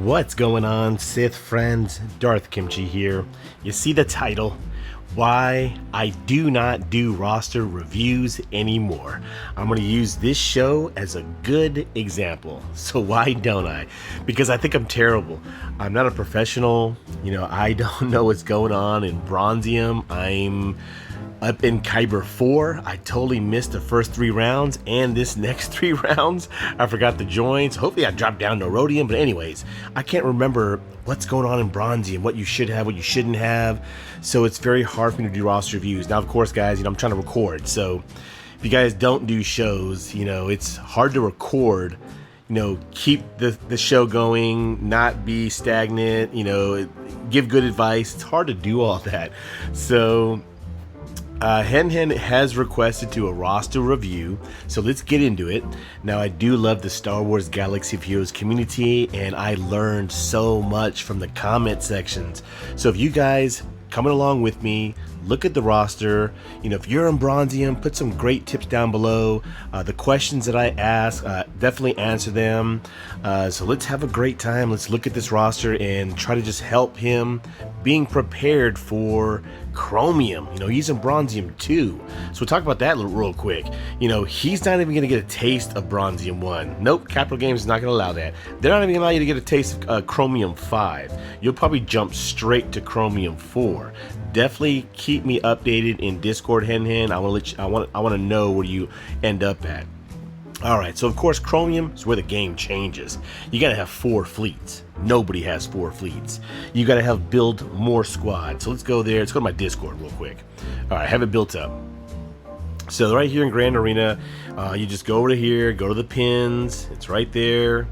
What's going on, Sith friends? Darth Kimchi here. You see the title? Why I do not do roster reviews anymore. I'm going to use this show as a good example. So why don't I? Because I think I'm terrible. I'm not a professional. I don't know what's going on in Bronzium. I'm up in Kyber 4. I totally missed the first 3 rounds and this next 3 rounds. I forgot the joins. Hopefully I dropped down to Rhodium, but anyways, I can't remember what's going on in Bronzium, what you should have, what you shouldn't have. So it's very hard for me to do roster reviews. Now, of course, guys, I'm trying to record. So if you guys don't do shows, it's hard to record. Keep the show going, not be stagnant, give good advice. It's hard to do all that. So Henhen has requested to a roster review, so let's get into it. Now, I do love the Star Wars Galaxy of Heroes community, and I learned so much from the comment sections. So if you guys coming along with me, look at the roster. If you're in Bronzium, put some great tips down below. The questions that I ask, definitely answer them. So let's have a great time. Let's look at this roster and try to just help him being prepared for Chromium. He's in Bronzium 2. So we'll talk about that real quick. He's not even going to get a taste of Bronzium 1. Nope, Capital Games is not going to allow that. They're not even going to allow you to get a taste of Chromium 5. You'll probably jump straight to Chromium 4. Definitely keep me updated in Discord, Henhen. I want to know where you end up at. Alright, so of course Chromium is where the game changes. You gotta have 4 fleets. Nobody has 4 fleets. You gotta have build more squads. So let's go there. Let's go to my Discord real quick. Alright, have it built up. So right here in Grand Arena, you just go over to here, go to the pins. It's right there.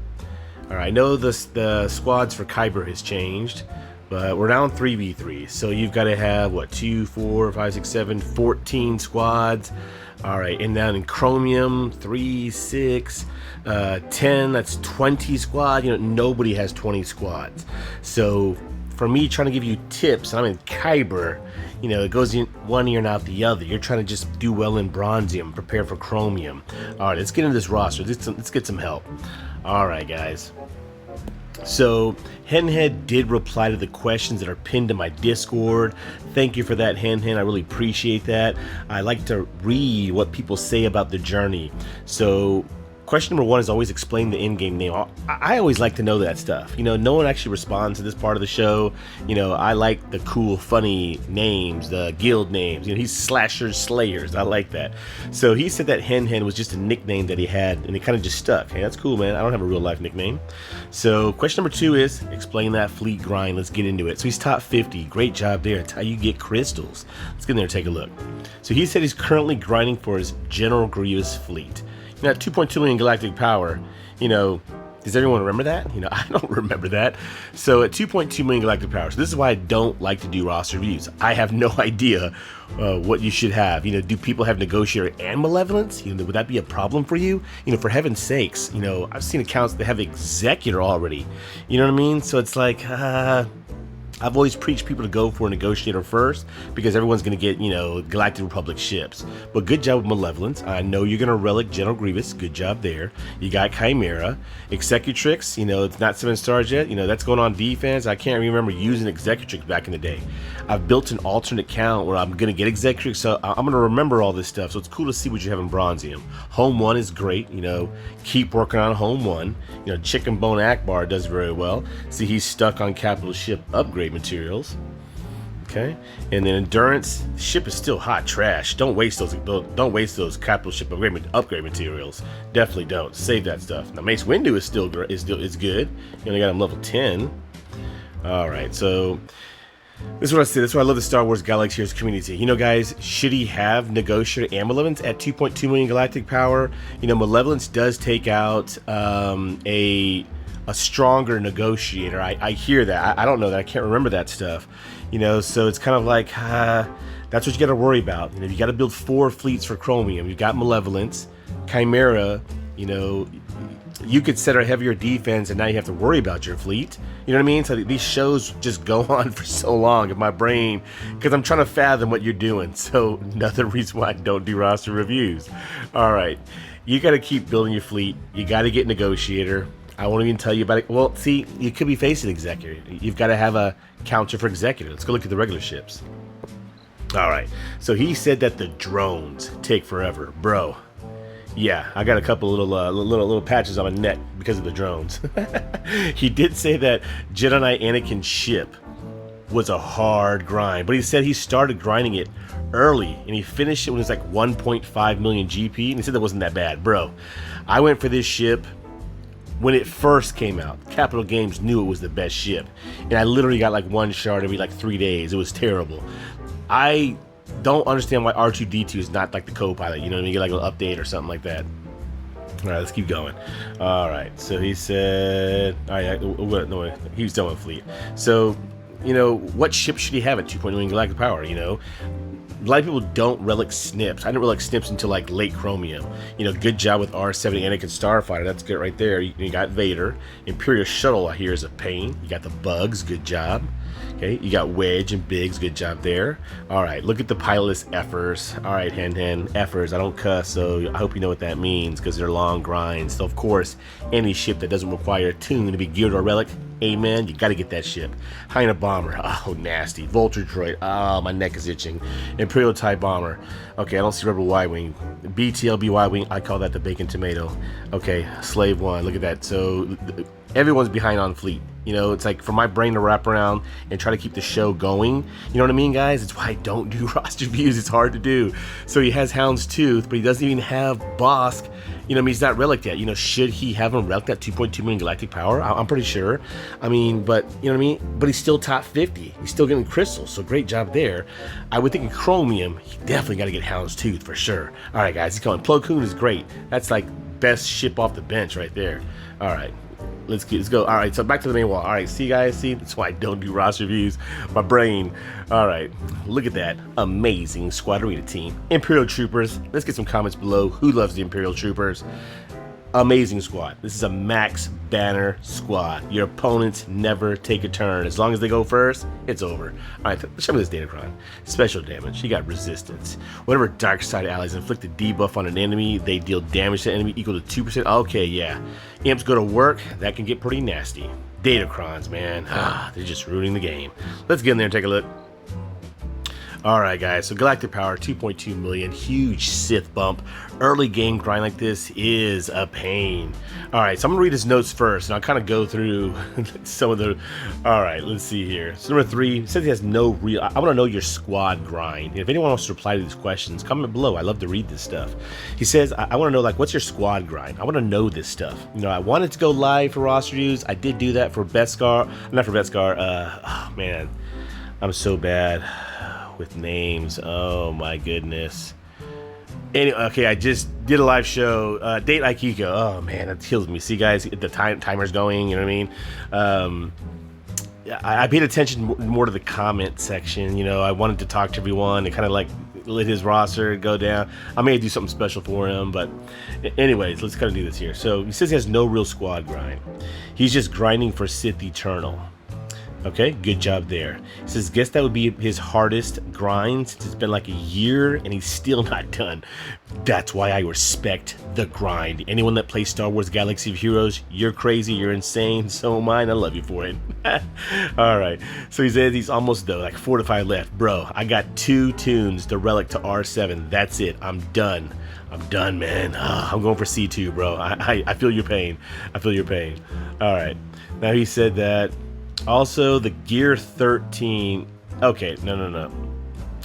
Alright, I know the squads for Kyber has changed, but we're down 3v3. So you've got to have, 2, 4, 5, 6, 7, 14 squads. Alright, and down in Chromium, 3, 6, 10, that's 20 squad. Nobody has 20 squads. So for me, trying to give you tips, I'm in Kyber, it goes in one ear and out the other. You're trying to just do well in Bronzium, prepare for Chromium. Alright, let's get into this roster. Let's get some help. Alright, guys. So Henhen did reply to the questions that are pinned to my Discord. Thank you for that, Henhen. I really appreciate that. I like to read what people say about the journey. So question number 1 is always explain the in-game name. I always like to know that stuff. No one actually responds to this part of the show. I like the cool, funny names, the guild names. He's Slashers, Slayers. I like that. So he said that Henhen was just a nickname that he had, and it kind of just stuck. Hey, that's cool, man. I don't have a real life nickname. So question number 2 is explain that fleet grind. Let's get into it. So he's top 50. Great job there. It's how you get crystals. Let's get in there and take a look. So he said he's currently grinding for his General Grievous fleet. At 2.2 million galactic power, does everyone remember that? I don't remember that. So at 2.2 million galactic power, so this is why I don't like to do roster reviews. I have no idea what you should have. Do people have negotiator and malevolence? Would that be a problem for you? For heaven's sakes, I've seen accounts that have executor already. You know what I mean? So it's like, I've always preached people to go for a negotiator first because everyone's going to get, Galactic Republic ships. But good job with Malevolence. I know you're going to relic General Grievous. Good job there. You got Chimera. Executrix, it's not 7 stars yet. That's going on defense. I can't remember using Executrix back in the day. I've built an alternate count where I'm going to get Executrix, so I'm going to remember all this stuff. So it's cool to see what you have in Bronzium. Home 1 is great. Keep working on Home 1. Chicken Bone Akbar does very well. See, he's stuck on capital ship upgrade materials. Okay, and then endurance, the ship is still hot trash. Don't waste those capital ship upgrade materials. Definitely don't. Save that stuff. Now Mace Windu is good. You only got him level 10. All right, so this is what I say. That's why I love the Star Wars Galaxy Heroes community. Guys, should he have Negotiator and Malevolence at 2.2 million galactic power? Malevolence does take out a stronger negotiator. I hear that. I don't know that. I can't remember that stuff. So it's kind of like, that's what you got to worry about. You got to build 4 fleets for Chromium. You've got Malevolence, Chimera. You could set a heavier defense, and now you have to worry about your fleet. You know what I mean? So these shows just go on for so long in my brain because I'm trying to fathom what you're doing. So another reason why I don't do roster reviews. All right, you got to keep building your fleet. You got to get Negotiator. I won't even tell you about it. Well, see, you could be facing Executor. You've got to have a counter for Executor. Let's go look at the regular ships. All right. So he said that the drones take forever, bro. Yeah, I got a couple little patches on my neck because of the drones. He did say that Jedi Knight Anakin's ship was a hard grind, but he said he started grinding it early and he finished it when it was like 1.5 million GP, and he said that wasn't that bad, bro. I went for this ship when it first came out. Capital Games knew it was the best ship, and I literally got like one shard every like 3 days. It was terrible. I don't understand why R2-D2 is not like the co-pilot, you know what I mean? You get like an update or something like that. All right, let's keep going. All right, so he said, all right, no, he was done with fleet. So, you know, what ship should he have at 2.9 galactic power, you know? A lot of people don't relic snips. I didn't relic snips until like late Chromium. You know, good job with R7 Anakin Starfighter. That's good right there. You got Vader. Imperial Shuttle I hear is a pain. You got the bugs. Good job. Okay, you got Wedge and Biggs. Good job there. All right, look at the pilotless Effers. All right, Henhen. Effers. I don't cuss, so I hope you know what that means because they're long grinds. So, of course, any ship that doesn't require a tune to be geared or relic, amen, you got to get that ship. Hyena Bomber. Oh, nasty. Vulture Droid. Oh, my neck is itching. Imperial TIE Bomber. Okay, I don't see Rebel Y-Wing. BTLB Y-Wing, I call that the bacon tomato. Okay, Slave 1. Look at that. So, everyone's behind on fleet. You know, it's like for my brain to wrap around and try to keep the show going. You know what I mean, guys? It's why I don't do roster views. It's hard to do. So he has Houndstooth, but he doesn't even have Bosk. You know, I mean, he's not relic yet. You know, should he have him relic at 2.2 million galactic power? I'm pretty sure. I mean, but, you know what I mean? But he's still top 50. He's still getting crystals, so great job there. I would think in Chromium, he definitely got to get Houndstooth for sure. All right, guys, he's going. Plo Koon is great. That's like best ship off the bench right there. All right. Let's go. All right, so back to the main wall. All right, see, guys, see, that's why I don't do roster reviews. My brain. All right, look at that amazing Squadrita team. Imperial Troopers. Let's get some comments below. Who loves the Imperial Troopers? Amazing squad. This is a max banner squad. Your opponents never take a turn. As long as they go first, it's over. All right, show me this Datacron. Special damage. He got resistance. Whenever dark side allies inflict a debuff on an enemy, they deal damage to the enemy equal to 2%. Okay, yeah. Imps go to work. That can get pretty nasty. Datacrons, man. They're just ruining the game. Let's get in there and take a look. Alright guys, so Galactic Power 2.2 million, huge Sith bump. Early game grind like this is a pain. Alright, so I'm going to read his notes first and I'll kind of go through some of the... Alright, let's see here. So number 3, says he has no real... I want to know your squad grind. If anyone wants to reply to these questions, comment below. I love to read this stuff. He says, I want to know, like, what's your squad grind? I want to know this stuff. You know, I wanted to go live for roster reviews. I did do that for Beskar. Not for Beskar. Oh, man. I'm so bad with names. Oh my goodness. Anyway, okay, I just did a live show. Date Aikiko. Oh man, that kills me. See, guys, the timer's going. You know what I mean? I paid attention more to the comment section. You know, I wanted to talk to everyone and kind of like let his roster go down. I may do something special for him, but anyways, let's kind of do this here. So he says he has no real squad grind. He's just grinding for Sith Eternal. Okay, good job there. He says, guess that would be his hardest grind since it's been like a year and he's still not done. That's why I respect the grind. Anyone that plays Star Wars Galaxy of Heroes, you're crazy, you're insane, so am I, and I love you for it. Alright, so he says he's almost done, like 4 to 5 left. Bro, I got 2 tunes to relic to R7. That's it, I'm done. I'm done, man. I'm going for C2, bro. I feel your pain. I feel your pain. Alright, now he said that. Also, the Gear 13. Okay, no.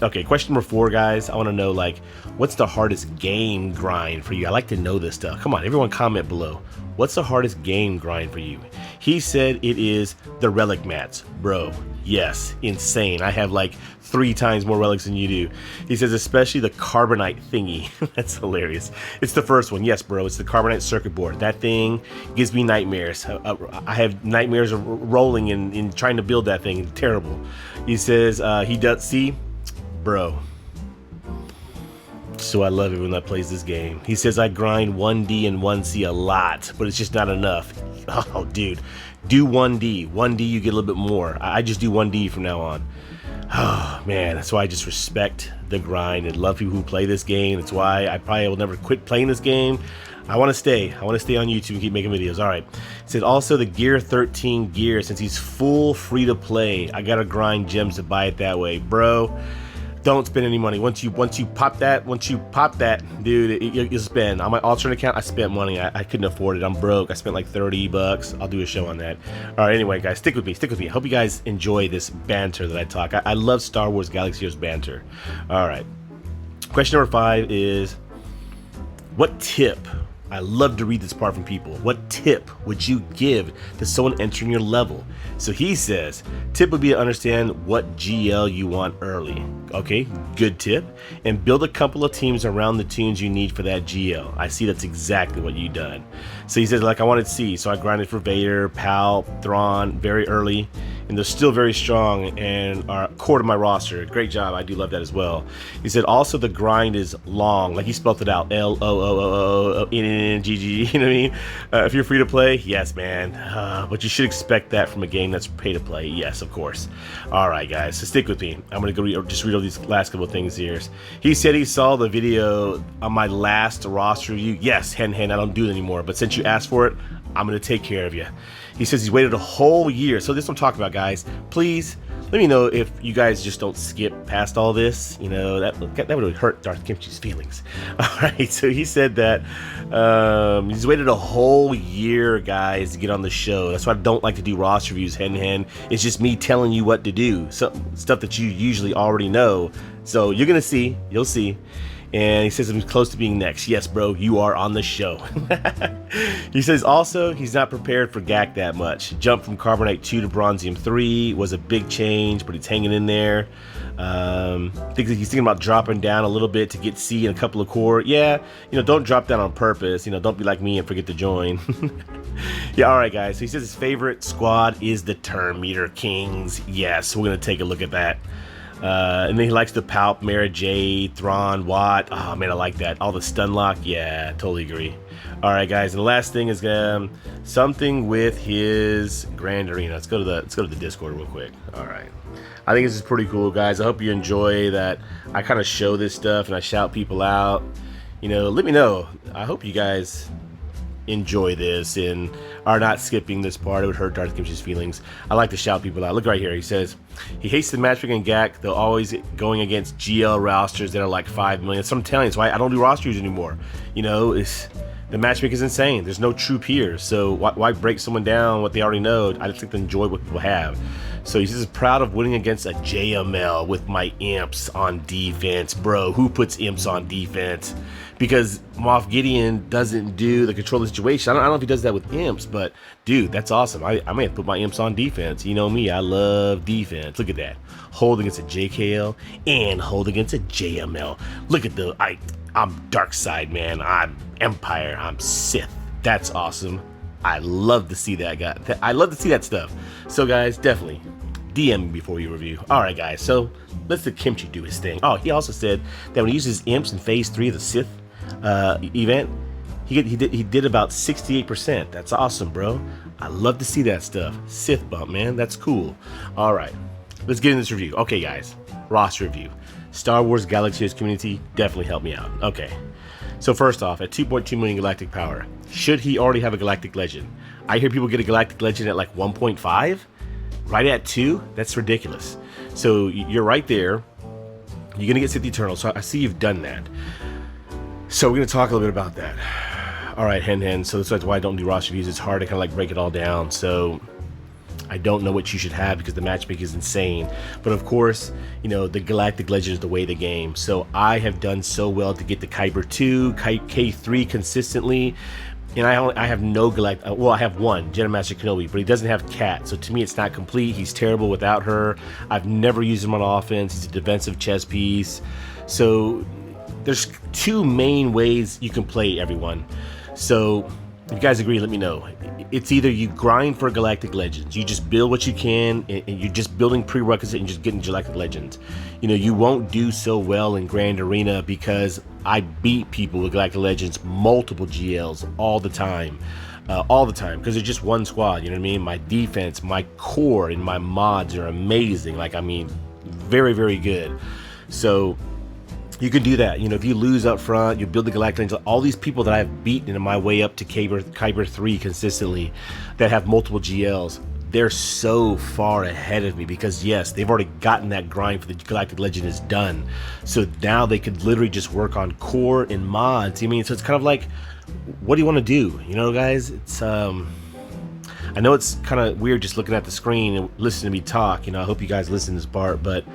Okay, question number 4, guys. I want to know, like, what's the hardest game grind for you? I like to know this stuff. Come on, everyone comment below. What's the hardest game grind for you? He said it is the relic mats. Bro, yes, insane. I have like 3 times more relics than you do. He says especially the carbonite thingy. That's hilarious. It's the first one. Yes, bro, it's the carbonite circuit board. That thing gives me nightmares. I have nightmares of rolling and trying to build that thing. It's terrible. He says he does see, bro. So I love everyone that plays this game. He says I grind 1D and 1C a lot, but it's just not enough. Oh, dude, do 1D. 1D, you get a little bit more. I just do 1D from now on. Oh, man, that's why I just respect the grind and love people who play this game. That's why I probably will never quit playing this game. I want to stay on YouTube and keep making videos. All right. It said also the Gear 13 gear, since he's full free to play, I gotta grind gems to buy it that way, bro. Don't spend any money. Once you pop that, dude, you spend. On my alternate account, I spent money. I couldn't afford it. I'm broke. I spent like $30. I'll do a show on that. All right, anyway, guys, stick with me. I hope you guys enjoy this banter that I talk. I love Star Wars Galaxy Heroes banter. All right. Question number 5 is, what tip? I love to read this part from people. What tip would you give to someone entering your level? So he says, tip would be to understand what GL you want early. Okay, good tip. And build a couple of teams around the tunes you need for that GL. I see that's exactly what you've done. So he says, like, I wanted C, so I grinded for Vader, Pal, Thrawn very early, and they're still very strong and are core to my roster. Great job, I do love that as well. He said, also the grind is long, like he spelled it out, L-O-O-O-O-N-N-G-G, you know what I mean? If you're free to play, yes, man, but you should expect that from a game that's pay to play, yes, of course. All right, guys, so stick with me. I'm gonna go just read all these last couple of things here. He said he saw the video on my last roster review. Yes, Henhen, I don't do it anymore, but since you asked for it, I'm gonna take care of you. He says he's waited a whole year. So this is what I'm talking about, guys. Please let me know if you guys just don't skip past all this. You know, that would hurt Darth Kimchi's feelings. All right, so he said that he's waited a whole year, guys, to get on the show. That's why I don't like to do roster reviews, Henhen. It's just me telling you what to do, stuff that you usually already know. So you're gonna see, you'll see. And he says he's close to being next. Yes, bro, you are on the show. He says also he's not prepared for GAC that much. Jump from Carbonite 2 to Bronzium 3 was a big change, but he's hanging in there. He's thinking about dropping down a little bit to get C and a couple of core. Yeah, you know, don't drop down on purpose. You know, don't be like me and forget to join. Yeah, all right, guys. So he says his favorite squad is the Turn Meter Kings. Yes, we're going to take a look at that. And then he likes the Palp, Mara Jade, Thrawn, Watt. Oh man, I like that. All the stun lock. Yeah, totally agree. All right, guys. And the last thing is something with his Grand Arena. Let's go to the Discord real quick. All right. I think this is pretty cool, guys. I hope you enjoy that. I kind of show this stuff and I shout people out. You know, let me know. I hope you guys enjoy this and are not skipping this part. It would hurt Darth Kimchi's feelings. I like to shout people out. Look right here. He says he hates the matchmaking and GAC. They're always going against GL rosters that are like 5 million. So I'm telling you, that's why I don't do rosters anymore. You know, the matchmaking is insane. There's no true peers. So why break someone down what they already know? I just like to enjoy what people have. So he says, proud of winning against a JML with my imps on defense. Bro, who puts imps on defense? Because Moff Gideon doesn't do the control of the situation. I don't know if he does that with imps, but dude, that's awesome. I may have put my imps on defense. You know me, I love defense. Look at that. Hold against a JKL and hold against a JML. Look at I'm dark side, man. I'm Empire. I'm Sith. That's awesome. I love to see that guy. I love to see that stuff. So guys, definitely DM me before you review. All right, guys. So let's the Kimchi do his thing. Oh, he also said that when he uses imps in Phase 3 of the Sith event, he did about 68%. That's awesome, bro. I love to see that stuff. Sith bump, man. That's cool. All right, let's get in this review. Okay, guys. Roster review. Star Wars Galaxy Heroes community, definitely help me out. Okay. So first off, at 2.2 million galactic power, should he already have a galactic legend? I hear people get a galactic legend at like 1.5, right at 2. That's ridiculous. So you're right there. You're gonna get Sith Eternal. So I see you've done that. So we're gonna talk a little bit about that. All right, Henhen. So that's why I don't do roster reviews. It's hard to kind of like break it all down. So I don't know what you should have because the matchmaking is insane. But of course, you know, the Galactic Legend is the way of the game. So I have done so well to get the Kyber 2, K3 consistently. And I have no Galactic, well, I have one, Jedi Master Kenobi, but he doesn't have Cat. So to me, it's not complete. He's terrible without her. I've never used him on offense. He's a defensive chess piece. So there's 2 main ways you can play everyone. So if you guys agree, let me know. It's either you grind for Galactic Legends. You just build what you can, and you're just building prerequisite and just getting Galactic Legends. You know, you won't do so well in Grand Arena because I beat people with Galactic Legends, multiple GLs, all the time. Because they're just one squad, you know what I mean? My defense, my core, and my mods are amazing. Like, I mean, very, very good. So You can do that. You know, if you lose up front, you build the Galactic Legends. All these people that I've beaten in my way up to Kyber 3 consistently that have multiple GLs, they're so far ahead of me because, yes, they've already gotten that grind for the Galactic Legend is done. So now they could literally just work on core and mods. I mean, so it's kind of like, what do you want to do? You know, guys, it's, I know it's kind of weird just looking at the screen and listening to me talk. You know, I hope you guys listen to this part, but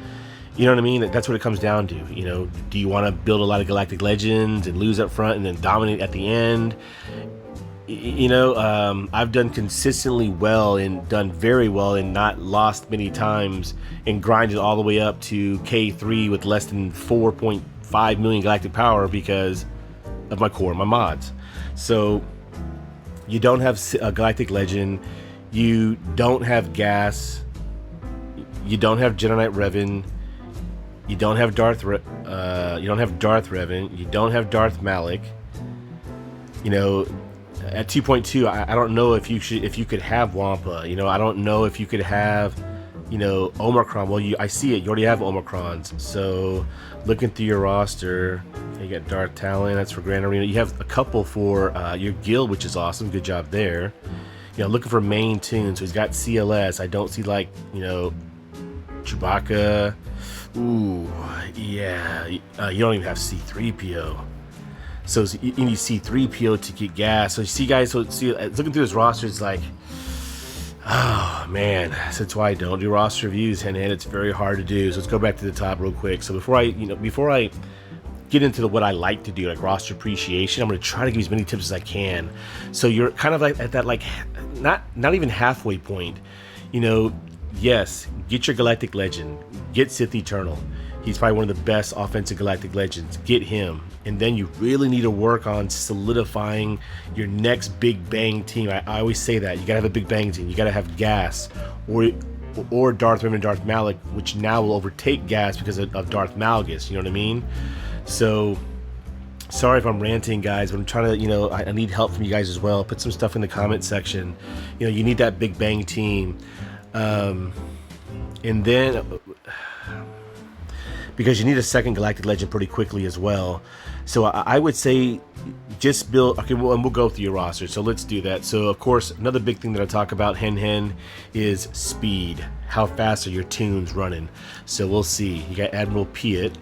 you know what I mean? That's what it comes down to. You know, do you want to build a lot of Galactic Legends and lose up front and then dominate at the end? You know, I've done consistently well and done very well and not lost many times and grinded all the way up to K3 with less than 4.5 million galactic power because of my core, my mods. So you don't have a Galactic Legend, you don't have gas, you don't have Jedi Knight Revan, you don't have Darth Revan, you don't have Darth Malik. You know, at 2.2, I don't know if you could have Wampa. You know, I don't know if you could have, you know, Omicron. Well, I see it. You already have Omicrons. So looking through your roster, you got Darth Talon. That's for Grand Arena. You have a couple for your guild, which is awesome. Good job there. You know, looking for main tunes. So he's got CLS. I don't see, like, you know, Chewbacca. Ooh, yeah. You don't even have C-3PO. So you need C-3PO to get gas. So you see, guys, so see, looking through his roster, it's like, oh man, so that's why I don't do roster reviews, and it's very hard to do. So let's go back to the top real quick. So before I get into what I like to do, like roster appreciation, I'm going to try to give you as many tips as I can. So you're kind of like at that, like, not even halfway point. You know, yes, get your Galactic Legend, get Sith Eternal. He's probably one of the best offensive Galactic Legends. Get him. And then you really need to work on solidifying your next big bang team. I always say that. You gotta have a big bang team. You gotta have gas. Or Darth Vader and Darth Malik, which now will overtake gas because of Darth Malgus. You know what I mean? So, sorry if I'm ranting, guys, but I'm trying to, you know, I need help from you guys as well. Put some stuff in the comment section. You know, you need that big bang team. And then, because you need a second Galactic Legend pretty quickly as well. So I would say just build, okay, well, and we'll go through your roster. So let's do that. So of course, another big thing that I talk about, Henhen, is speed. How fast are your tunes running? So we'll see. You got Admiral Piet,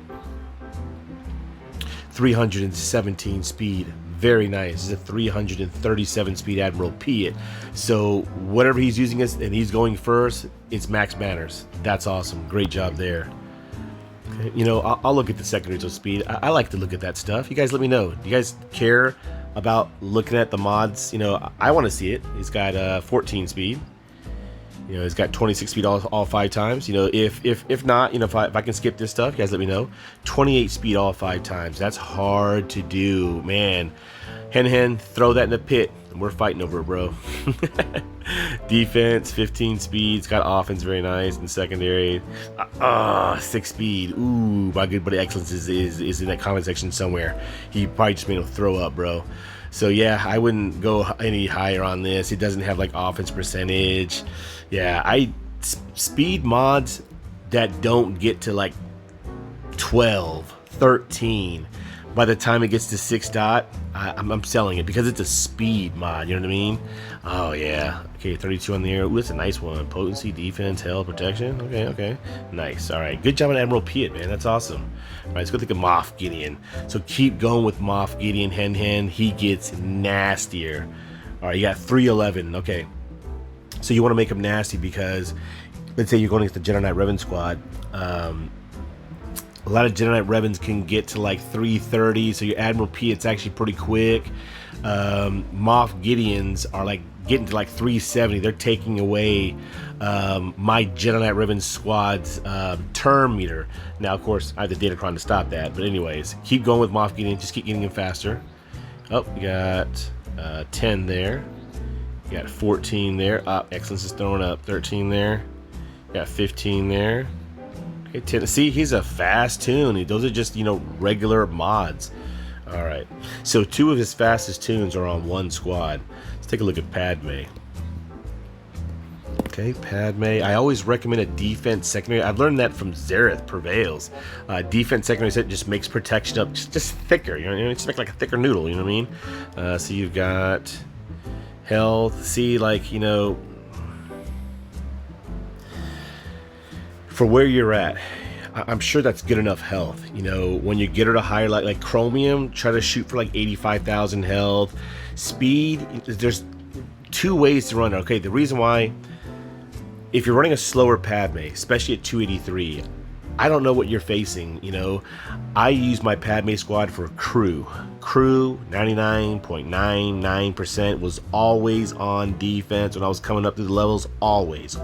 317 speed. Very nice. This is a 337 speed Admiral Piet. So whatever he's using is, and he's going first, it's max manners. That's awesome. Great job there. Okay. You know, I'll look at the secondaries of speed. I like to look at that stuff. You guys let me know. Do you guys care about looking at the mods? You know, I want to see it. He's got 14 speed. You know, he's got 26 speed all 5 times. You know, if not, you know, if I can skip this stuff, you guys let me know. 28 speed all 5 times. That's hard to do, man. Henhen, throw that in the pit. We're fighting over it, bro. Defense, 15 speed. It's got offense, very nice. And secondary, 6 speed. Ooh, my good buddy Excellence is in that comment section somewhere. He probably just made him throw up, bro. So yeah, I wouldn't go any higher on this. It doesn't have like offense percentage. Yeah, speed mods that don't get to like 12, 13. By the time it gets to 6 dot, I'm selling it because it's a speed mod, you know what I mean? Oh yeah. Okay, 32 on the air. Ooh, that's a nice one. Potency, defense, health, protection. Okay. Nice. All right. Good job on Admiral Piet, man. That's awesome. All right, let's go take a Moff Gideon. So keep going with Moff Gideon, Henhen. He gets nastier. All right, you got 311. Okay. So you want to make him nasty because, let's say you're going against the Jedi Knight Revan squad. A lot of Jedi Knight Revans can get to like 330, so your Admiral Piet's actually pretty quick. Moff Gideons are like getting to like 370. They're taking away my Jedi Knight Revan squad's turn meter. Now, of course, I have the Datacron to stop that. But anyways, keep going with Moff Gideon. Just keep getting him faster. Oh, you got 10 there. You got 14 there. Excellence is throwing up. 13 there. You got 15 there. See, he's a fast tune. Those are just, you know, regular mods. All right. So 2 of his fastest tunes are on 1 squad. Let's take a look at Padme. Okay, Padme. I always recommend a defense secondary. I've learned that from Zareth Prevails. Defense secondary set just makes protection up just thicker. You know, it's like a thicker noodle. You know what I mean? So you've got health. See, like, you know, for where you're at, I'm sure that's good enough health. You know, when you get her to higher, like Chromium, try to shoot for like 85,000 health. Speed, there's two ways to run it. Okay, the reason why, if you're running a slower Padme, especially at 283, I don't know what you're facing. You know, I use my Padme squad for crew. Crew 99.99% was always on defense when I was coming up through the levels. Always.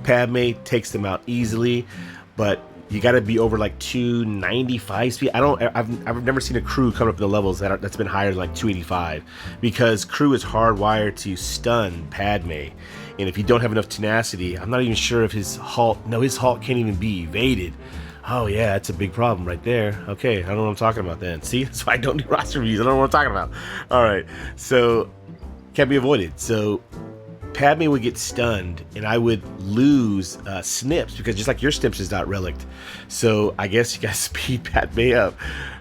Padme takes them out easily, but you got to be over like 295 speed. I've never seen a crew come up in the levels that's been higher than like 285, because crew is hardwired to stun Padme. And if you don't have enough tenacity, I'm not even sure if his halt can't even be evaded. Oh yeah, that's a big problem right there. Okay, I don't know what I'm talking about then. See, that's why I don't do roster reviews. I don't know what I'm talking about. All right, so can't be avoided. So Padme would get stunned, and I would lose snips, because just like your snips is not relicked. So I guess you gotta speed Padme up.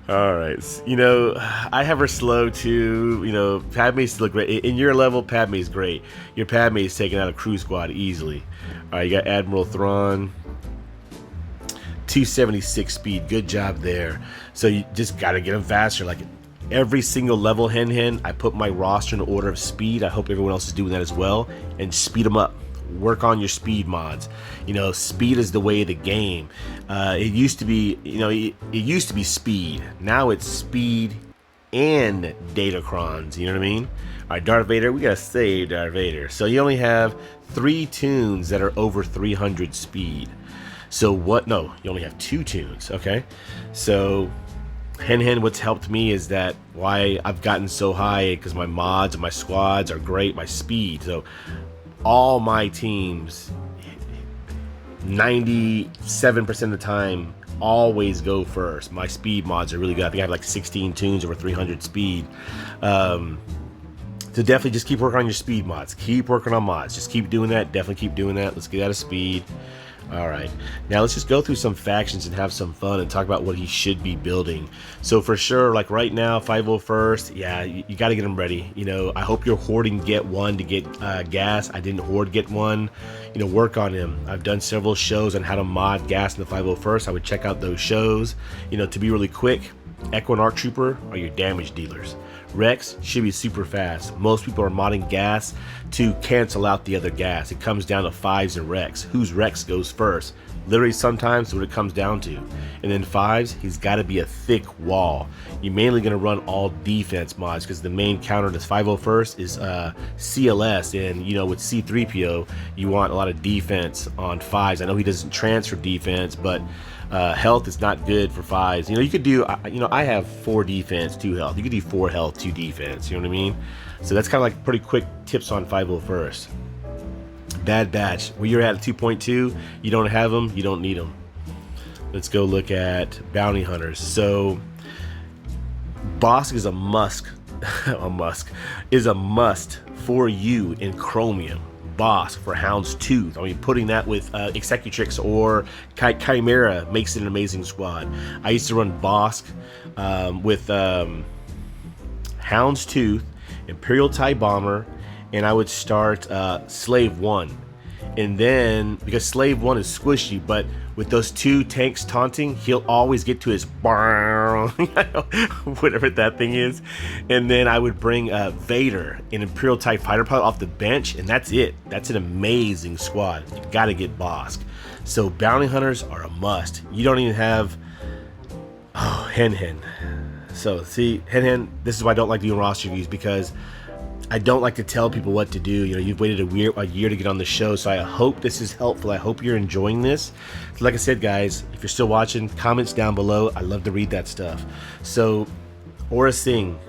All right, you know, I have her slow too. You know, Padme's still great. In your level, Padme's great. Your Padme is taking out a crew squad easily. All right, you got Admiral Thrawn, 276 speed. Good job there. So you just gotta get him faster. Like every single level, Henhen, I put my roster in order of speed. I hope everyone else is doing that as well, and speed them up. Work on your speed mods. You know, speed is the way of the game. It used to be, you know, it used to be speed. Now it's speed and datacrons. You know what I mean? All right, Darth Vader. We gotta save Darth Vader. So you only have 3 tunes that are over 300 speed. So what? No, you only have 2 tunes. Okay, so Henhen, what's helped me is that why I've gotten so high, because my mods and my squads are great, my speed. So all my teams, 97% of the time, always go first. My speed mods are really good. I think I have like 16 tunes over 300 speed. So definitely just keep working on your speed mods. Keep working on mods. Just keep doing that. Definitely keep doing that. Let's get out of speed. All right, now let's just go through some factions and have some fun and talk about what he should be building. So for sure, like right now, 501st, yeah, you got to get him ready. You know, I hope you're hoarding get one to get gas. I didn't hoard get one. You know, work on him. I've done several shows on how to mod gas in the 501st. I would check out those shows. You know, to be really quick, Echo and Arc Trooper are your damage dealers. Rex should be super fast. Most people are modding gas to cancel out the other gas. It comes down to 5s and Rex. Whose Rex goes first? Literally sometimes what it comes down to. And then 5s, he's got to be a thick wall. You're mainly going to run all defense mods, because the main counter to 501st is CLS. And you know, with C3PO, you want a lot of defense on 5s. I know he doesn't transfer defense, but health is not good for 5s. You know, you could do, you know, I have 4 defense, 2 health. You could do 4 health, 2 defense. You know what I mean? So that's kind of like pretty quick tips on 501st. Bad Batch. Where you're at 2.2, you don't have them, you don't need them. Let's go look at Bounty Hunters. So Bosk is a must. Is a must for you in Chromium. Bosk for Hound's Tooth. I mean, putting that with Executrix or Chimera makes it an amazing squad. I used to run Bosk with Hound's Tooth, Imperial TIE Bomber, and I would start Slave 1. And then, because Slave 1 is squishy, but with those 2 tanks taunting, he'll always get to his whatever that thing is. And then I would bring Vader, an Imperial TIE Fighter pilot, off the bench, and that's it. That's an amazing squad. You gotta get Bosk. So Bounty Hunters are a must. You don't even have Henhen. So see, Henhen, this is why I don't like doing roster reviews, because I don't like to tell people what to do. You know, you've waited a year to get on the show, so I hope this is helpful. I hope you're enjoying this. So like I said, guys, if you're still watching, comments down below. I love to read that stuff. So, Aura Singh,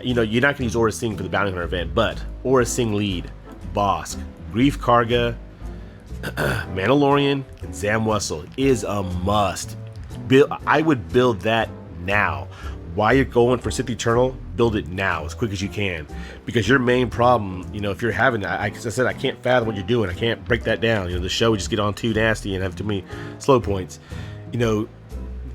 you know, you're not going to use Aura Singh for the Bounty Hunter event, but Aura Singh lead, Bosk, Grief Karga, Mandalorian, and Zam Wessel is a must. I would build that now. Why you're going for Sith Eternal? build it now as quick as you can, because your main problem, you know, if you're having, as I said, I can't fathom what you're doing. I can't break that down. You know, the show would just get on too nasty and have too many slow points. You know,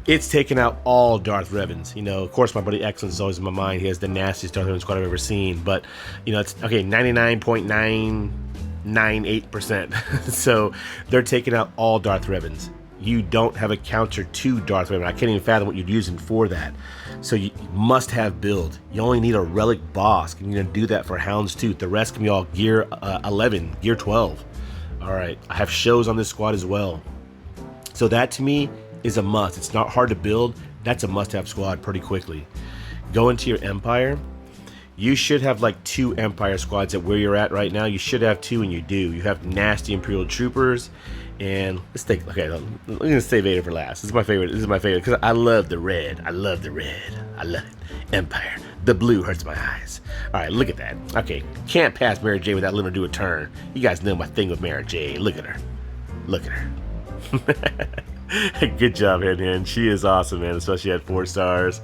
it's taken out all Darth Revens. You know, of course, my buddy Excellence is always in my mind. He has the nastiest Darth Revan squad I've ever seen. But, you know, it's okay, 99.998%. So they're taking out all Darth Revens. You don't have a counter to Darth Vader. I can't even fathom what you're using for that. So you must have build. You only need a relic boss. You're going to do that for Houndstooth. The rest can be all gear 11, gear 12. All right. I have shows on this squad as well. So that to me is a must. It's not hard to build. That's a must-have squad pretty quickly. Go into your Empire. You should have like 2 Empire squads at where you're at right now. You should have 2, and you do. You have nasty Imperial troopers. And let's take, okay, I'm gonna say Vader for last. This is my favorite because I love the red. I love the red. I love it. Empire. The blue hurts my eyes. All right, look at that. Okay, can't pass Mara Jade without letting her do a turn. You guys know my thing with Mara Jade. Look at her. Look at her. Good job, Henhen. She is awesome, man, especially at 4 stars.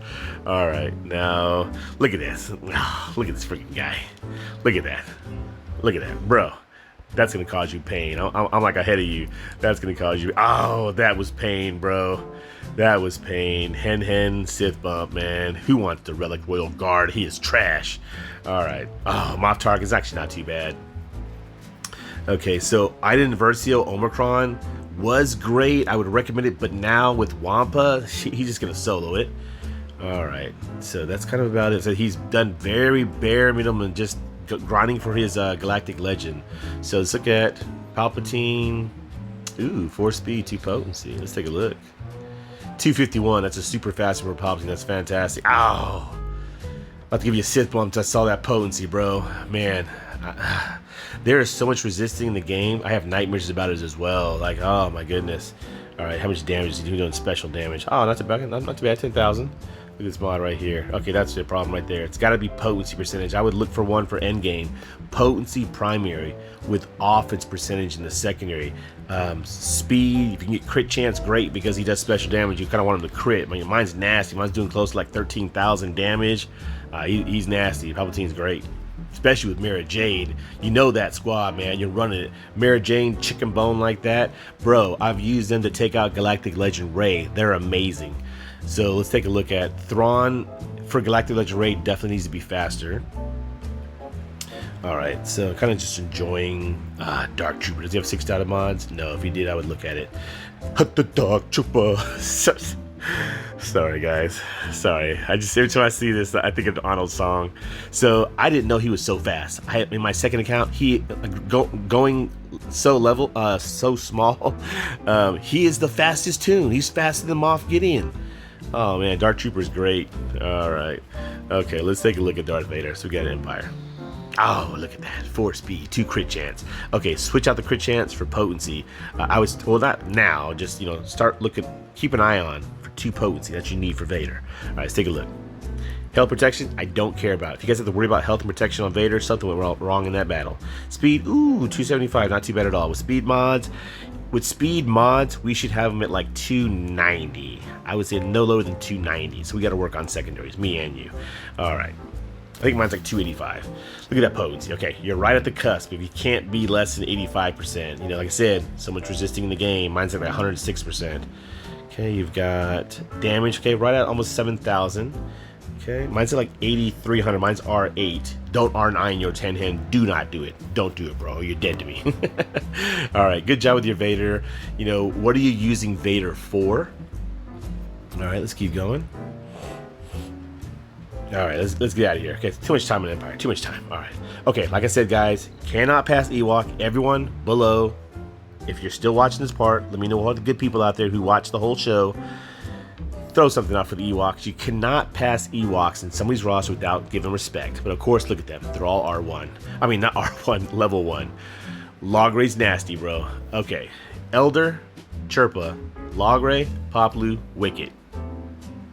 All right, now look at this. Oh, look at this freaking guy. Look at that. Look at that, bro. That's gonna cause you pain. I'm like ahead of you. That's gonna cause you. Oh, that was pain, bro. That was pain. Henhen Sith bump, man. Who wants the Relic Royal Guard? He is trash. All right. Oh, Moff Tark is actually not too bad. Okay, so Iden Versio Omicron was great. I would recommend it, but now with Wampa, he's just gonna solo it. All right. So that's kind of about it. So he's done very bare minimum and just grinding for his galactic legend. So let's look at Palpatine. Ooh, 4 speed, 2 potency. Let's take a look. 251. That's a super fast for Palpatine. That's fantastic. Ow! About to give you a Sith bump. I saw that potency, bro. Man, there is so much resisting in the game. I have nightmares about it as well. Like, oh my goodness. All right, how much damage is he doing? Special damage. Oh, not too bad. Not too bad. 10,000. Look at this mod right here. Okay, that's the problem right there. It's got to be potency percentage. I would look for one for endgame. Potency primary with offense percentage in the secondary. Speed, if you can get crit chance, great, because he does special damage. You kind of want him to crit. I mean, mine's nasty. Mine's doing close to like 13,000 damage. He's nasty. Palpatine's great. Especially with Mara Jade. You know that squad, man. You're running it. Mara Jade, chicken bone like that. Bro, I've used them to take out Galactic Legend Rey. They're amazing. So let's take a look at Thrawn for Galactic Legend Rey. Definitely needs to be faster. All right, so kind of just enjoying Dark Trooper. Does he have 6 data mods? No, if he did, I would look at it. The Dark Trooper. Sorry, guys. Sorry. Every time I see this, I think of Arnold's song. So I didn't know he was so fast. In my second account, he going so small. He is the fastest tune. He's faster than Moff Gideon. Oh man, Dark Trooper is great. All right. Okay, let's take a look at Darth Vader. So we got Empire. Oh, look at that. 4 speed, 2 crit chance. Okay, switch out the crit chance for potency. Well, not now, just, you know, start looking, keep an eye on for 2 potency that you need for Vader. All right, let's take a look. Health protection, I don't care about. If you guys have to worry about health and protection on Vader, something went wrong in that battle. Speed, ooh, 275, not too bad at all. With speed mods, we should have them at like 290. I would say no lower than 290. So we got to work on secondaries, me and you. All right. I think mine's like 285. Look at that potency. Okay, you're right at the cusp. If you can't be less than 85%, you know, like I said, so much resisting in the game. Mine's at like 106%. Okay, you've got damage. Okay, right at almost 7,000. Okay, mine's at like 8,300. Mine's R8. Don't R9 your Henhen. Do not do it. Don't do it, bro. You're dead to me. All right, good job with your Vader. You know, what are you using Vader for? All right, let's keep going. All right, let's get out of here. Okay, too much time in Empire. Too much time. All right. Okay, like I said, guys, cannot pass Ewok. Everyone below, if you're still watching this part, let me know all the good people out there who watch the whole show. Throw something out for the Ewoks. You cannot pass Ewoks in somebody's roster without giving respect. But of course, look at them. They're all R1. I mean, not R1, level 1. Logray's nasty, bro. Okay. Elder, Chirpa, Logray, Poplu, Wicket.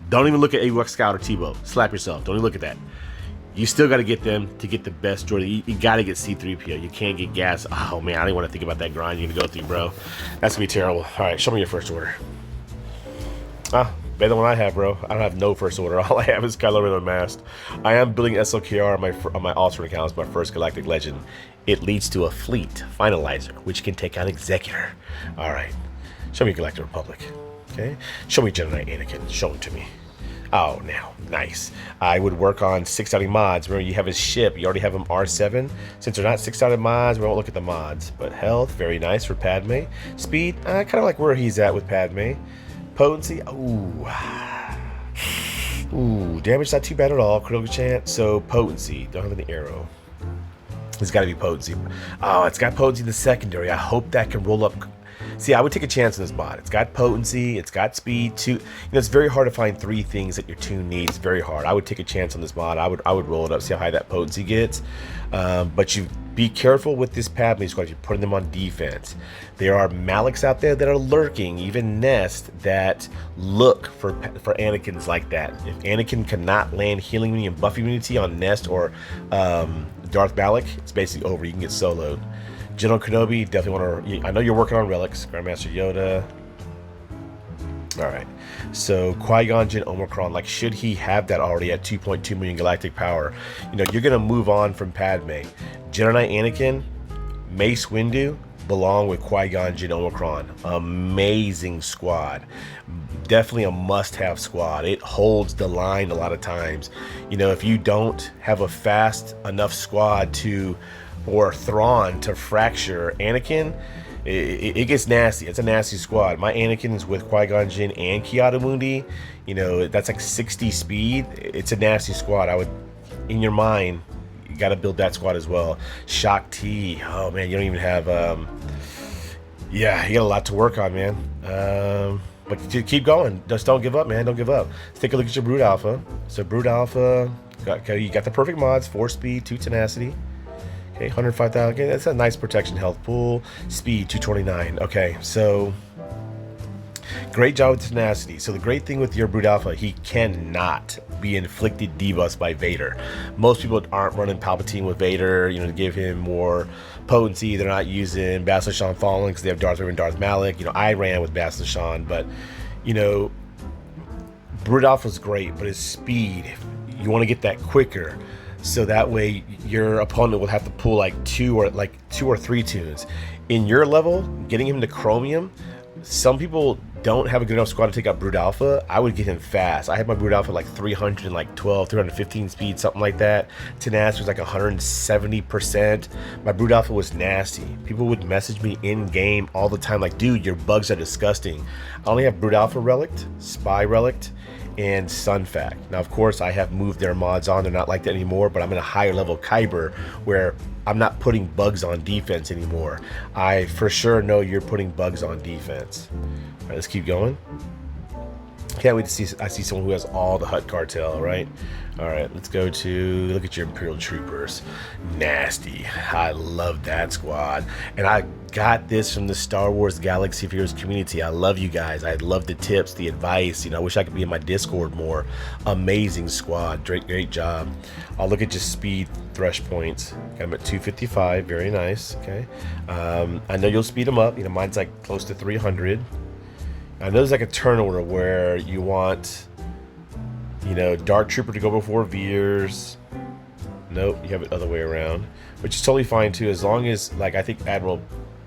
Don't even look at Ewok Scout or Tebow. Slap yourself. Don't even look at that. You still got to get them to get the best droid. You got to get C-3PO. You can't get gas. Oh, man, I don't want to think about that grind you're going to go through, bro. That's going to be terrible. All right, show me your first order. Better than what I have, bro. I don't have no first order. All I have is Kylo Ren unmasked. I am building SLKR on my alternate account as my first Galactic Legend. It leads to a fleet finalizer, which can take out Executor. All right. Show me Galactic Republic. Okay. Show me Jedi Anakin. Show him to me. Oh, now, nice. I would work on 6-outing mods. Remember, you have his ship. You already have him R7. Since they're not 6-outed mods, we won't look at the mods. But health, very nice for Padme. Speed, kind of like where he's at with Padme. Potency, ooh, damage not too bad at all. Critical chance, so potency. Don't have any arrow. It's got to be potency. Oh, it's got potency in the secondary. I hope that can roll up. See, I would take a chance on this mod. It's got potency, it's got speed. It's very hard to find 3 things that your tune needs. Very hard. I would take a chance on this mod. I would roll it up, see how high that potency gets. But you be careful with this Padme squad if you're putting them on defense. There are Maliks out there that are lurking, even Nest, that look for Anakins like that. If Anakin cannot land healing immunity and buff immunity on Nest or Darth Malik, it's basically over. You can get soloed. General Kenobi, definitely want to. I know you're working on relics. Grandmaster Yoda. All right. So Qui-Gon Jinn Omicron, like, should he have that already at 2.2 million galactic power? You're gonna move on from Padme. Jedi Anakin, Mace Windu belong with Qui-Gon Jinn Omicron. Amazing squad. Definitely a must-have squad. It holds the line a lot of times. If you don't have a fast enough squad or Thrawn to fracture Anakin, it gets nasty. It's a nasty squad. My Anakin is with Qui-Gon Jinn and Ki-Adi-Mundi. That's like 60 speed. It's a nasty squad. I would, in your mind, you got to build that squad as well. Shock T. Oh man, you don't even have. Yeah, you got a lot to work on, man. But keep going. Just don't give up, man. Don't give up. Let's take a look at your Brood Alpha. So Brood Alpha, you got the perfect mods: 4 speed, 2 tenacity. Okay, 105,000. Okay, that's a nice protection health pool. Speed 229. Okay, so great job with tenacity. So the great thing with your Brood Alpha, he cannot be inflicted debuffs by Vader. Most people aren't running Palpatine with Vader, to give him more potency. They're not using Bastila Fallen because they have Darth Vader and Darth Malik. I ran with Bastila, but Brood Alpha is great, but his speed, you want to get that quicker. So that way your opponent will have to pull like 2 or 3 tunes. In your level, getting him to Chromium, some people don't have a good enough squad to take out Brood Alpha. I would get him fast. I had my Brood Alpha like 312, 315 speed, something like that. Tenacity was like 170%. My Brood Alpha was nasty. People would message me in game all the time like, dude, your bugs are disgusting. I only have Brood Alpha Relict, Spy Relict, and Sunfac. Now, of course, I have moved their mods on. They're not like that anymore, but I'm in a higher level Kyber where I'm not putting bugs on defense anymore. I for sure know you're putting bugs on defense. All right, let's keep going. Can't wait to see. I see someone who has all the Hutt cartel, right? All right, let's go to look at your Imperial Troopers. Nasty. I love that squad, and I got this from the Star Wars Galaxy of Heroes community. I love you guys. I love the tips, the advice. I wish I could be in my Discord more. Amazing squad. Great job. I'll look at just speed thresh points. Got them at 255. Very nice. Okay. I know you'll speed them up. Mine's like close to 300. I know there's like a turn order where you want, Dark Trooper to go before Veers. Nope, you have it the other way around, which is totally fine too, as long as, like, I think Admiral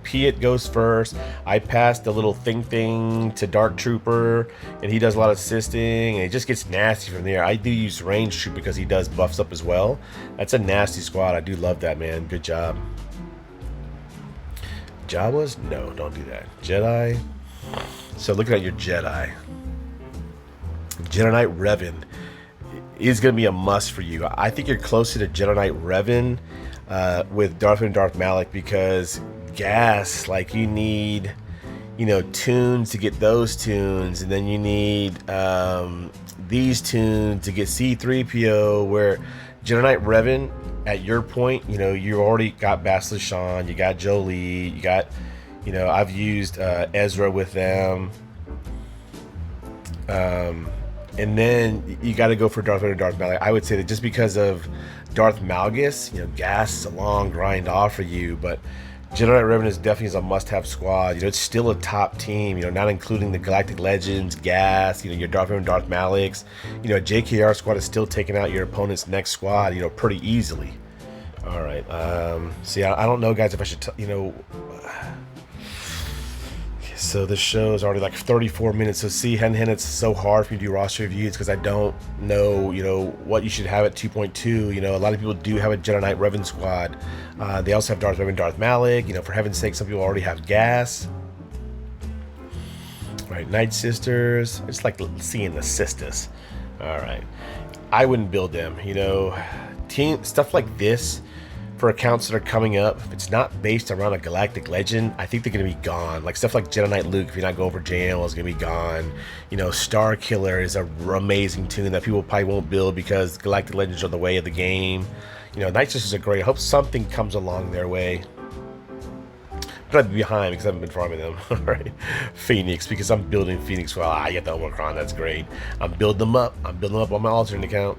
Piet goes first. I pass the little thing to Dark Trooper, and he does a lot of assisting, and it just gets nasty from there. I do use Range Troop because he does buffs up as well. That's a nasty squad. I do love that, man. Good job. Jawas? No, don't do that. Jedi. So looking at your Jedi. Jedi Knight Revan is going to be a must for you. I think you're closer to Jedi Knight Revan with Darth Vader and Darth Malik because gas, like, you need, tunes to get those tunes, and then you need these tunes to get C-3PO, where Jedi Knight Revan, at your point, you already got Bastila, you got Jolie, you got, I've used Ezra with them. And then you got to go for Darth Vader and Darth Malik. I would say that just because of Darth Malgus, gas is a long grind off for you, but Jedi Knight Revenant definitely is a must-have squad. You know, it's still a top team. You know, not including the Galactic Legends, Gas. You know, your Darth Vader and Darth Maliks. You know, a JKR squad is still taking out your opponent's next squad. You know, pretty easily. All right. See, I don't know, guys, if I should. You know. So this show is already like 34 minutes. So see, Henhen, it's so hard for me to do roster reviews because I don't know, you know, what you should have at 2.2. You know, a lot of people do have a Jedi Knight Revan squad. They also have Darth Vader and Darth Malik. You know, for heaven's sake, some people already have Gas. All right, Night Sisters. I just like seeing the sisters. All right, I wouldn't build them. You know, stuff like this. For accounts that are coming up, if it's not based around a galactic legend, I think they're going to be gone. Like stuff like Jedi Knight Luke, if you're not going for JL, is going to be gone. You know, Star Killer is a amazing tune that people probably won't build because galactic legends are the way of the game. You know, Night Sisters are great. I hope something comes along their way. But I'd be behind because I haven't been farming them. All right, Phoenix, because I'm building Phoenix. Well, I get the Omicron. That's great. I'm building them up. I'm building them up on my alternate account.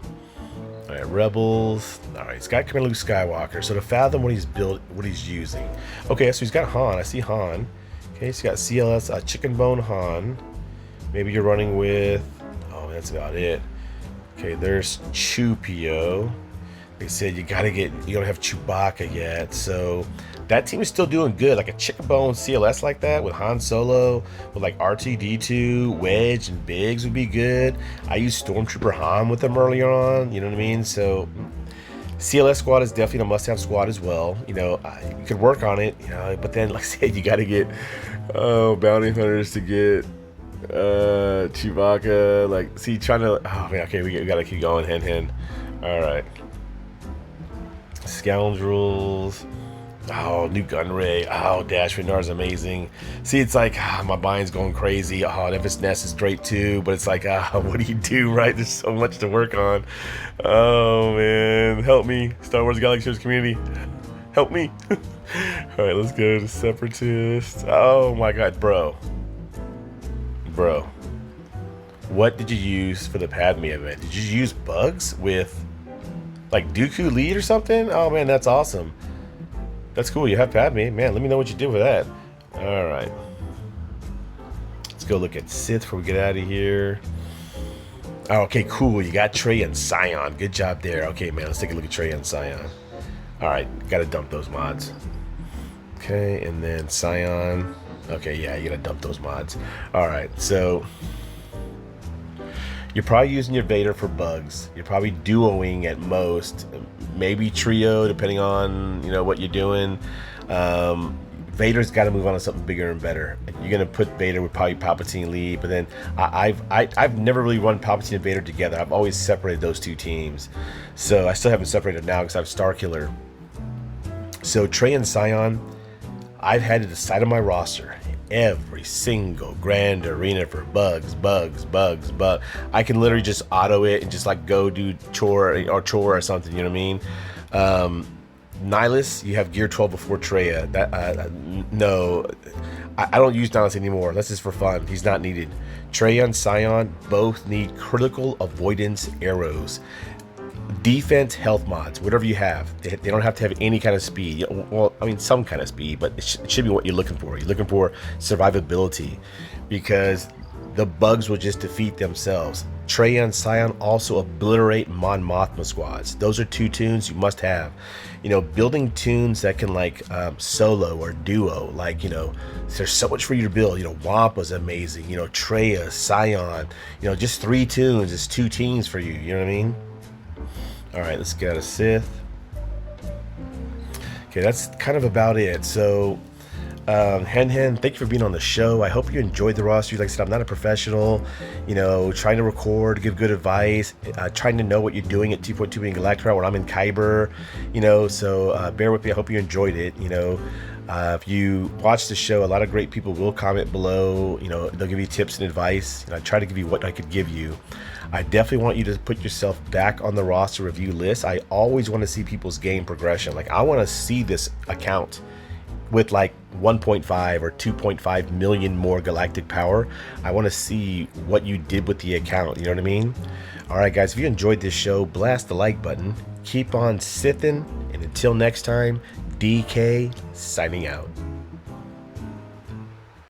All right, Rebels. All right, he's got Commander Luke Skywalker. So to fathom what he's built, what he's using. Okay, so he's got Han. I see Han. Okay, he's got CLS, Chicken Bone Han. Maybe you're running with. Oh, that's about it. Okay, there's Chupio. They said you gotta get. You don't have Chewbacca yet, so that team is still doing good. Like a Chicken Bone CLS like that with Han Solo, with like RTD2, Wedge, and Biggs would be good. I used Stormtrooper Han with them earlier on. You know what I mean? So CLS squad is definitely a must-have squad as well. You know, you could work on it. You know, but then like I said, you got to get bounty hunters to get Chewbacca. Like, see, trying to. Oh man, okay, we got to keep going. Henhen. All right. Scoundrels. Oh, new Gunray. Oh, Dash Renar is amazing. See, it's like my mind's going crazy. Oh, Nevis Nest is great too, but it's like, what do you do, right? There's so much to work on. Oh man, help me, Star Wars Galaxy Series community, help me. All right, let's go to Separatists. Oh my God, bro, what did you use for the Padme event? Did you use bugs with like Dooku lead or something? Oh man, that's awesome. That's cool. You have Padme. Man, let me know what you did with that. All right. Let's go look at Sith before we get out of here. Oh, okay, cool. You got Trey and Scion. Good job there. Okay, man, let's take a look at Trey and Scion. All right, got to dump those mods. Okay, and then Scion. Okay, yeah, you got to dump those mods. All right, so you're probably using your Vader for bugs. You're probably duoing at most, maybe trio, depending on, you know, what you're doing. Vader's got to move on to something bigger and better. You're gonna put Vader with probably Palpatine lead, but then I've never really run Palpatine and Vader together. I've always separated those two teams, so I still haven't separated now because I have Star Killer. So Trey and Scion, I've had to decide on my roster every single grand arena for bugs. I can literally just auto it and just like go do chore or something, you know what I mean? Nihilus, you have gear 12 before Treya. No, I don't use Nihilus anymore. That's just for fun. He's not needed. Treya and Scion both need critical avoidance arrows. Defense, health mods, whatever you have. They don't have to have any kind of speed. Well, I mean, some kind of speed, but it should be what you're looking for. You're looking for survivability because the bugs will just defeat themselves. Trey and Scion also obliterate Mon Mothma squads. Those are two tunes you must have. You know, building tunes that can like solo or duo, like, you know, there's so much for you to build. You know, Wampa's amazing. You know, Treya, Scion, you know, just 3 tunes is 2 teams for you. You know what I mean? All right, let's get a Sith. Okay, that's kind of about it. So, Henhen, thank you for being on the show. I hope you enjoyed the roster. Like I said, I'm not a professional, you know, trying to record, give good advice, trying to know what you're doing at 2.2 being Galactica when I'm in Kyber, you know, so bear with me. I hope you enjoyed it, you know. If you watch the show, a lot of great people will comment below, you know, they'll give you tips and advice, and I try to give you what I could give you. I definitely want you to put yourself back on the roster review list. I always want to see people's game progression. Like, I want to see this account with like 1.5 or 2.5 million more galactic power. I want to see what you did with the account, you know what I mean? All right, guys, if you enjoyed this show, blast the like button. Keep on Sithin', and until next time, DK signing out.